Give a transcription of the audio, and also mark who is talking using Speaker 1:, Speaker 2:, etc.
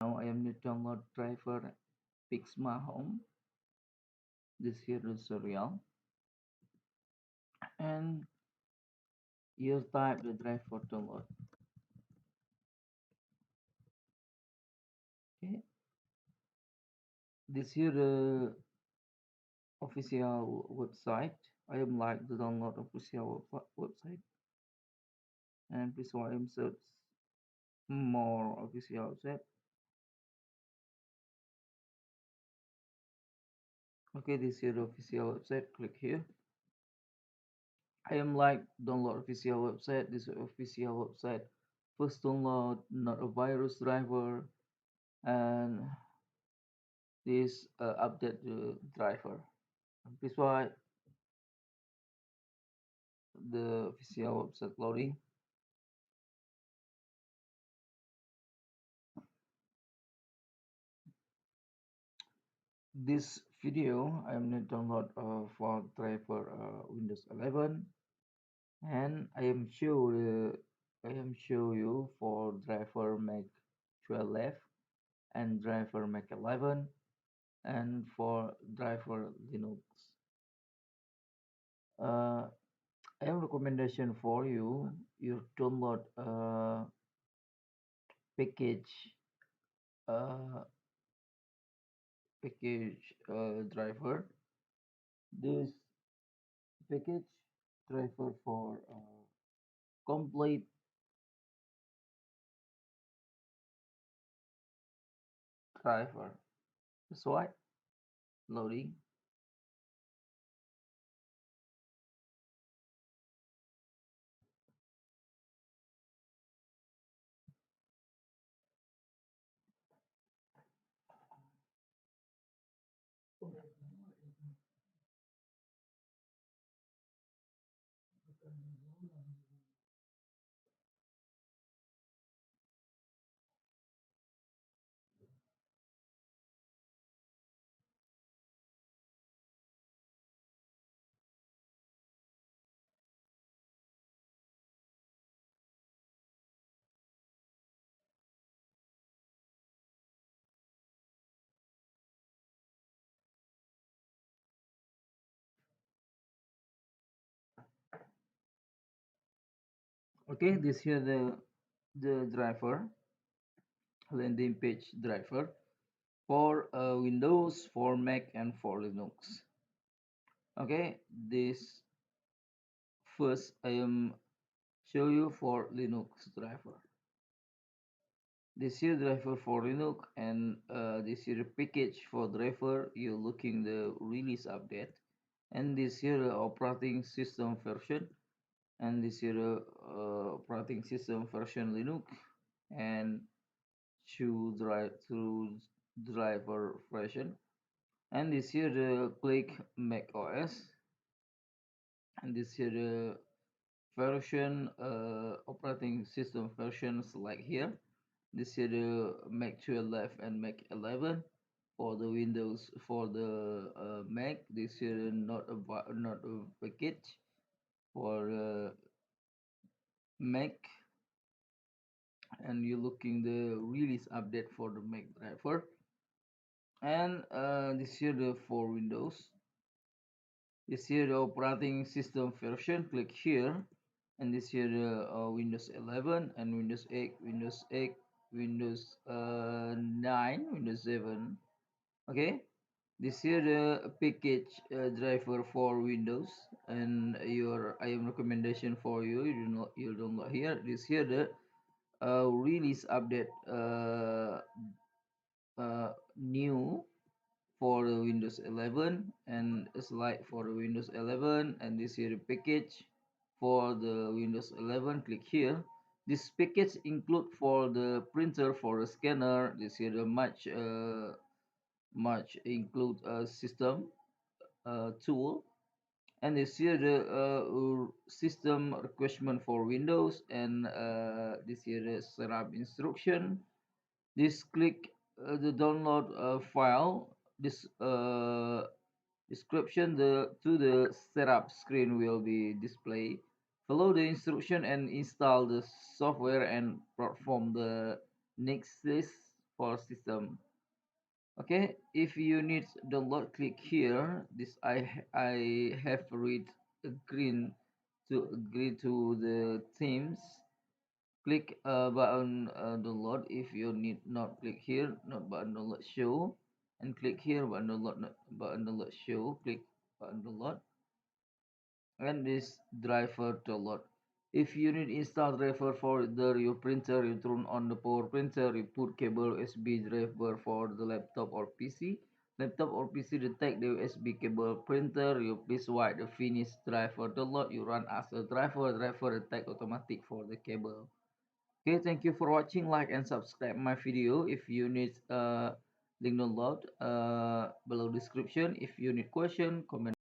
Speaker 1: Now I am the download driver PIXMA home. This here is serial and you type the drive for download. Okay, this here the official website. I am like the download official website and please I am search more official website. Okay, this here the official website. Click here. I am like download official website. This official website. First download, not a virus driver, and this update the driver. This why the official website loading. This video I am going to download for driver Windows 11, and I am show you for driver Mac 12 and driver Mac 11 and for driver Linux. Uh, I have recommendation for you. You download package uh, driver. This package driver for complete driver. That's why loading. Okay, this here the driver landing page driver for Windows, for Mac, and for Linux. Okay, this first I am show you for Linux driver. This here driver for Linux and this here package for driver. You looking the release update and this here operating system version and this here operating system version Linux and to driver version and this here the click Mac OS and this here the version operating system version select here. This here the Mac 12 and Mac 11 for the Windows. For the Mac, this here not a package for Mac, and you're looking the release update for the Mac driver. And this here the for Windows. This here the operating system version. Click here, and this here the Windows 11 and Windows 8, Windows 8, Windows 9, Windows 7. Okay, this here the package driver for Windows, and your I am recommendation for you. You don't know here. This here the release update new for the Windows 11 and a slide for the Windows 11 and this here the package for the Windows 11. Click here. This package include for the printer, for the scanner. This here the much include a system tool and this here the system requirement for Windows and this here the setup instruction. This click the download file. This description to the setup screen will be displayed. Follow the instruction and install the software and perform the next list for system. Okay, if you need download, click here. This I have read agree to the themes. Click button download. If you need not, click here, not button download show, and click here button download, not button download show. Click button download, and this driver download. If you need install driver for your printer, you turn on the power printer, you put cable USB driver for the laptop or PC. Laptop or PC detect the USB cable printer, you please write the finish driver download, you run as a driver detect automatic for the cable. Okay, thank you for watching. Like and subscribe my video. If you need link download below description. If you need question, comment